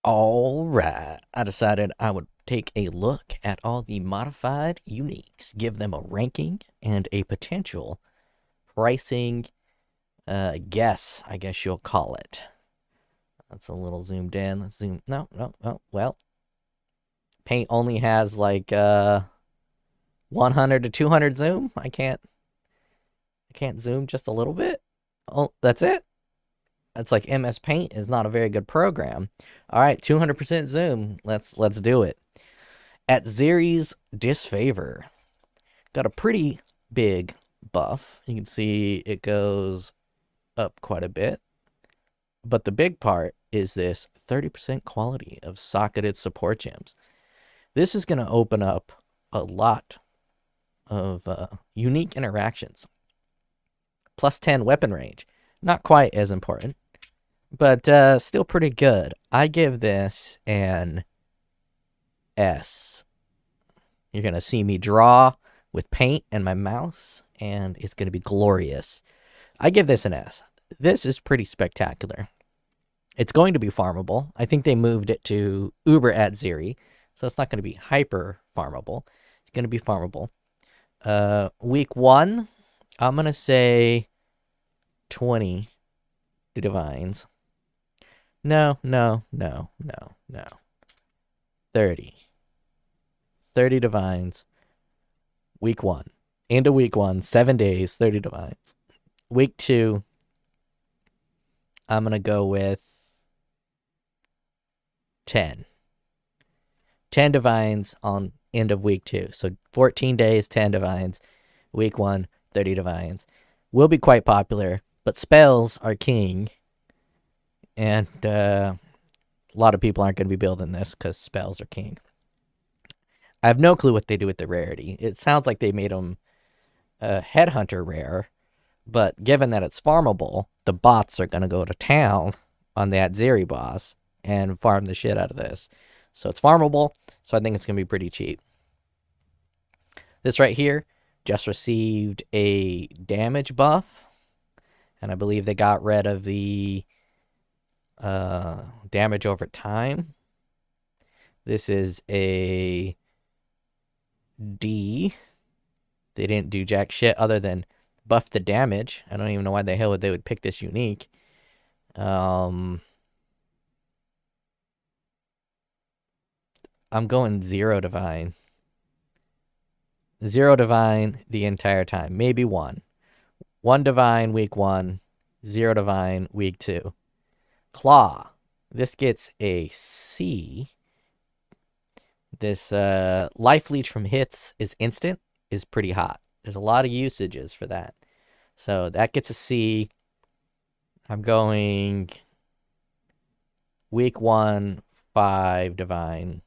All right, I decided I would take a look at all the modified uniques, give them a ranking and a potential pricing guess, I guess you'll call it. That's a little zoomed in. Let's zoom. No, no, no. Well, Paint only has like 100 to 200 zoom. I can't zoom just a little bit. Oh, that's it. It's like MS Paint is not a very good program. All right, 200% zoom. Let's do it. At Zeri's disfavor, got a pretty big buff. You can see it goes up quite a bit. But the big part is this 30% quality of socketed support gems. This is going to open up a lot of unique interactions. Plus 10 weapon range. Not quite as important, but still pretty good. I give this an S. You're going to see me draw with paint and my mouse, and it's going to be glorious. I give this an S. This is pretty spectacular. It's going to be farmable. I think they moved it to Uber at Zeri, so it's not going to be hyper farmable. It's going to be farmable. Week 1, I'm going to say 20 divines. No. 30. 30 divines. Week 1. Into week 1, 7 days, 30 divines. Week 2, I'm going to go with 10. 10 divines on end of week 2. So 14 days, 10 divines. Week 1, 30 divines. Will be quite popular, but spells are king. And a lot of people aren't going to be building this because spells are king. I have no clue what they do with the rarity. It sounds like they made them headhunter rare, but given that it's farmable, the bots are going to go to town on that Zeri boss and farm the shit out of this. So it's farmable, so I think it's going to be pretty cheap. This right here just received a damage buff, and I believe they got rid of the damage over time. This is a D. They didn't do jack shit other than buff the damage. I don't even know why the hell they would pick this unique. I'm going 0 divine. 0 divine the entire time. Maybe 1. 1 divine week 1. 0 divine week 2. Claw. This gets a C. This life leech from hits is instant, is pretty hot. There's a lot of usages for that. So that gets a C. I'm going week 1, 5 divine.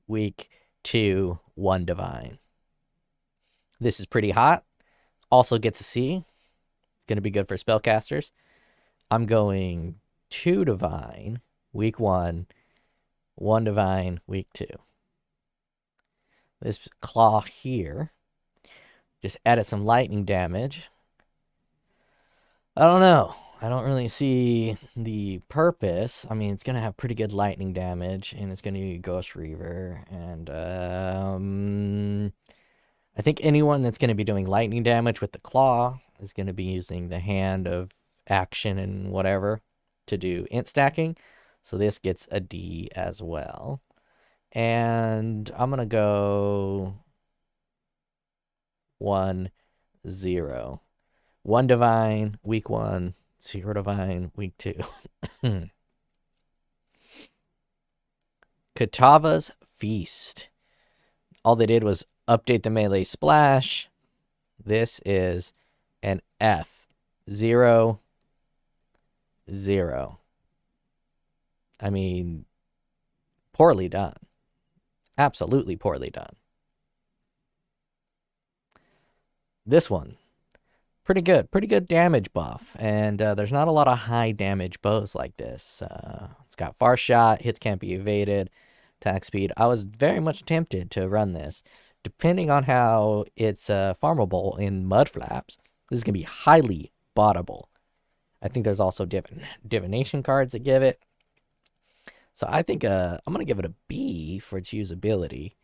Week 2, 1 divine. This is pretty hot. Also gets a C. Going to be good for spellcasters. I'm going 2 divine, week 1, 1 divine, week 2. This claw here just added some lightning damage. I don't know. I don't really see the purpose. I mean, it's going to have pretty good lightning damage, and it's going to be Ghost Reaver. And I think anyone that's going to be doing lightning damage with the claw is going to be using the hand of action and whatever to do int stacking. So this gets a D as well. And I'm going to go 1, 0. 1 divine, week 1. 0 divine, week 2. Katava's Feast. All they did was update the melee splash. This is an F. 0, 0. I mean, poorly done. Absolutely poorly done. This one, pretty good damage buff, and there's not a lot of high damage bows like this. It's got far shot, hits can't be evaded, attack speed. I was very much tempted to run this. Depending on how it's farmable in mud flaps, this is going to be highly bottable. I think there's also divination cards that give it. So I think I'm going to give it a B for its usability.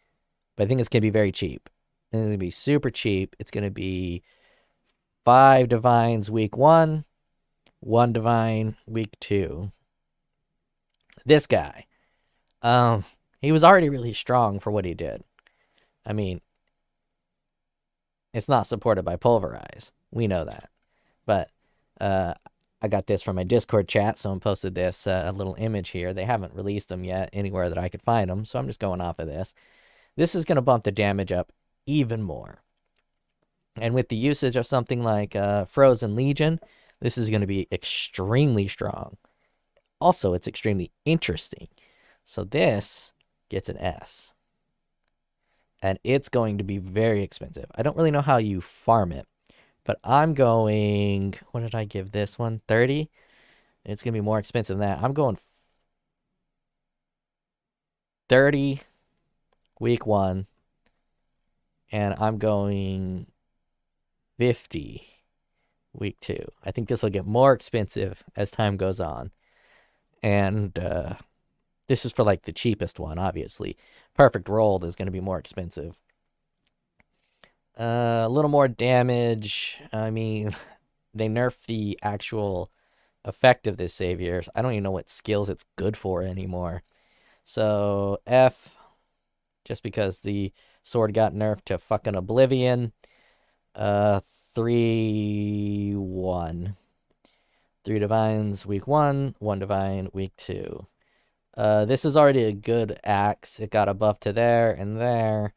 But I think it's going to be very cheap. And it's going to be super cheap. It's going to be 5 divines week 1, 1 divine week 2. This guy, he was already really strong for what he did. I mean, it's not supported by Pulverize. We know that. But I got this from my Discord chat. Someone posted this little image here. They haven't released them yet anywhere that I could find them, so I'm just going off of this. This is going to bump the damage up even more. And with the usage of something like Frozen Legion, this is going to be extremely strong. Also, it's extremely interesting. So this gets an S. And it's going to be very expensive. I don't really know how you farm it. But I'm going... What did I give this one? 30? It's going to be more expensive than that. I'm going 30 week 1. And I'm going 50 week 2. I think this will get more expensive as time goes on. And this is for like the cheapest one, obviously. Perfect Rolled is going to be more expensive. A little more damage. I mean, they nerfed the actual effect of this savior. I don't even know what skills it's good for anymore. So F, just because the sword got nerfed to fucking oblivion. 3, 1. 3 divines week 1, 1 divine week 2. This is already a good axe. It got a buff to there and there.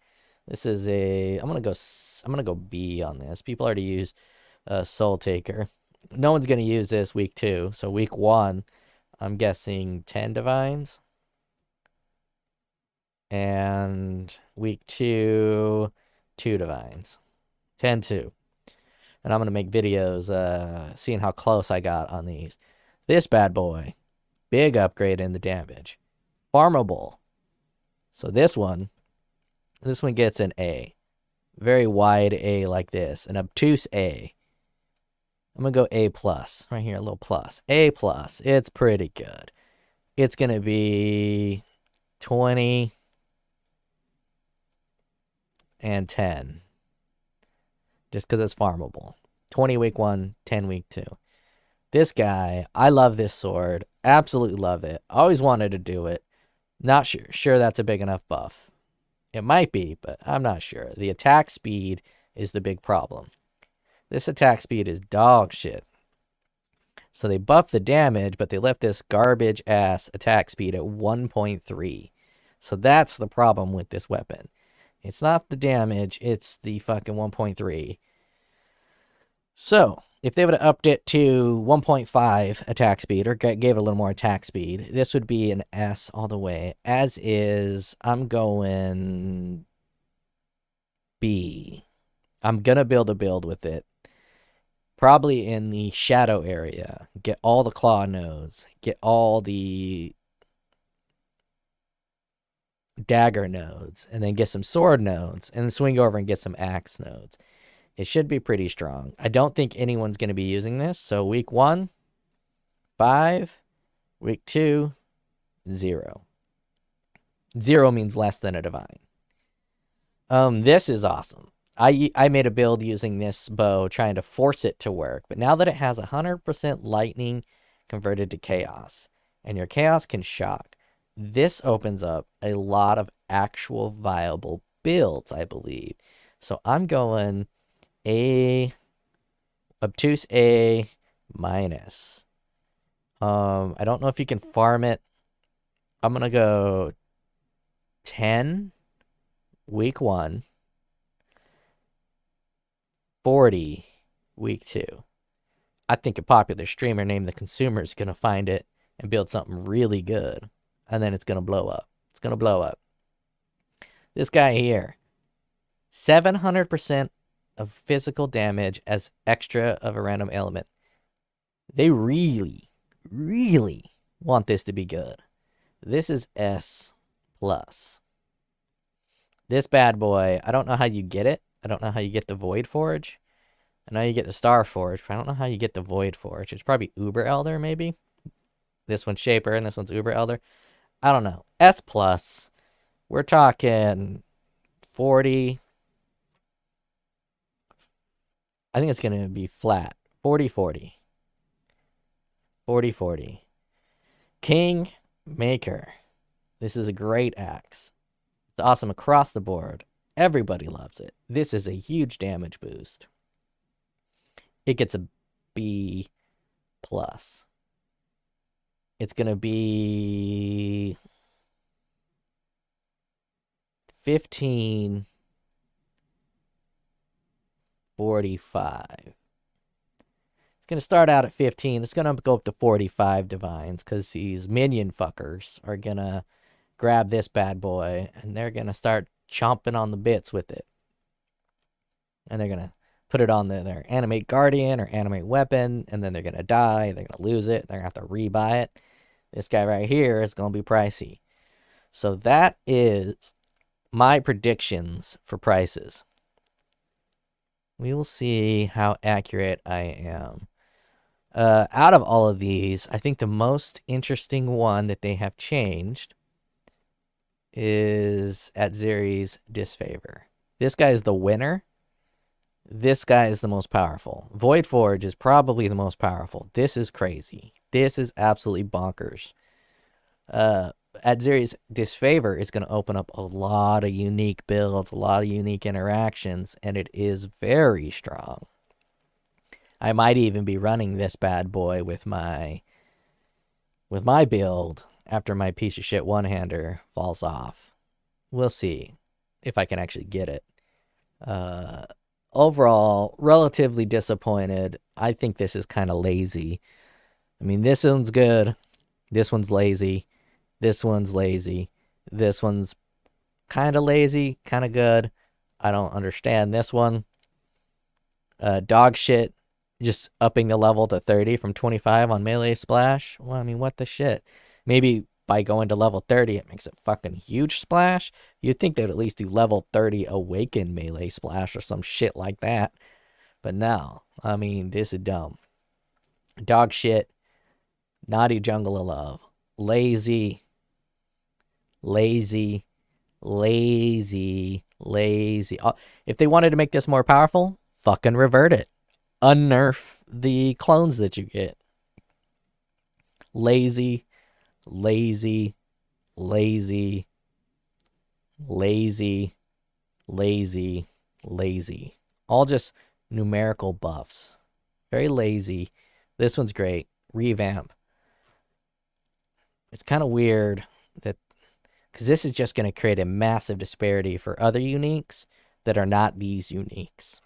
This is a... I'm gonna go B on this. People already use Soul Taker. No one's gonna use this week 2. So week 1, I'm guessing 10 divines. And week 2, 2 divines. 10, 2. And I'm gonna make videos seeing how close I got on these. This bad boy, big upgrade in the damage. Farmable. So this one gets an A. Very wide A like this. An obtuse A. I'm going to go A+. Right here, a little plus. A+. It's pretty good. It's going to be 20 and 10. Just because it's farmable. 20 week 1, 10 week 2. This guy, I love this sword. Absolutely love it. Always wanted to do it. Not sure that's a big enough buff. It might be, but I'm not sure. The attack speed is the big problem. This attack speed is dog shit. So they buffed the damage, but they left this garbage-ass attack speed at 1.3. So that's the problem with this weapon. It's not the damage, it's the fucking 1.3. So, if they would have upped it to 1.5 attack speed, or gave it a little more attack speed, this would be an S all the way. As is, I'm going B. I'm going to build a build with it. Probably in the shadow area. Get all the claw nodes. Get all the dagger nodes. And then get some sword nodes. And then swing over and get some axe nodes. It should be pretty strong. I don't think anyone's going to be using this. So week 1, 5. Week 2, 0. 0 means less than a divine. This is awesome. I made a build using this bow, trying to force it to work. But now that it has 100% lightning converted to chaos, and your chaos can shock, this opens up a lot of actual viable builds, I believe. So I'm going A, obtuse A minus. I don't know if you can farm it. I'm going to go 10 week 1. 40 week 2. I think a popular streamer named The Consumer is going to find it and build something really good. And then it's going to blow up. It's going to blow up. This guy here, 700% of physical damage as extra of a random element. They really, really want this to be good. This is S+. This bad boy, I don't know how you get it. I don't know how you get the Void Forge. I know you get the Star Forge, but I don't know how you get the Void Forge. It's probably Uber Elder, maybe. This one's Shaper, and this one's Uber Elder. I don't know. S plus. We're talking 40. I think it's going to be flat. 40-40. 40-40. King Maker. This is a great axe. It's awesome across the board. Everybody loves it. This is a huge damage boost. It gets a B plus. It's going to be 1545. It's going to start out at 15. It's going to go up to 45 divines because these minion fuckers are going to grab this bad boy and they're going to start chomping on the bits with it. And they're going to put it on their animate guardian or animate weapon, and then they're going to die. They're going to lose it. They're going to have to rebuy it. This guy right here is going to be pricey. So that is my predictions for prices. We will see how accurate I am. Out of all of these, I think the most interesting one that they have changed is at Zeri's disfavor. This guy is the winner. This guy is the most powerful. Void Forge is probably the most powerful. This is crazy. This is absolutely bonkers. At Zeri's disfavor is going to open up a lot of unique builds, a lot of unique interactions, and it is very strong. I might even be running this bad boy with my build after my piece of shit one-hander falls off. We'll see if I can actually get it. Overall, relatively disappointed. I think this is kind of lazy. I mean, this one's good. This one's lazy. This one's lazy. This one's kind of lazy, kind of good. I don't understand this one. Dog shit. Just upping the level to 30 from 25 on melee splash. Well, I mean, what the shit? Maybe by going to level 30, it makes a fucking huge splash. You'd think they'd at least do level 30 awaken melee splash or some shit like that. But no. I mean, this is dumb. Dog shit. Naughty jungle of love. Lazy. Lazy. Lazy. Lazy. If they wanted to make this more powerful, fucking revert it. Unnerf the clones that you get. Lazy, lazy, lazy, lazy, lazy, lazy. All just numerical buffs. Very lazy. This one's great. Revamp. It's kind of weird that, because this is just going to create a massive disparity for other uniques that are not these uniques.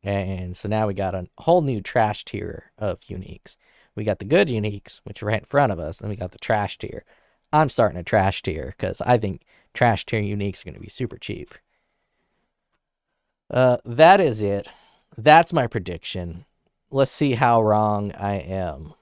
And so now we got a whole new trash tier of uniques. We got the good uniques, which are right in front of us, and we got the trash tier. I'm starting a trash tier because I think trash tier uniques are going to be super cheap. That is it. That's my prediction. Let's see how wrong I am.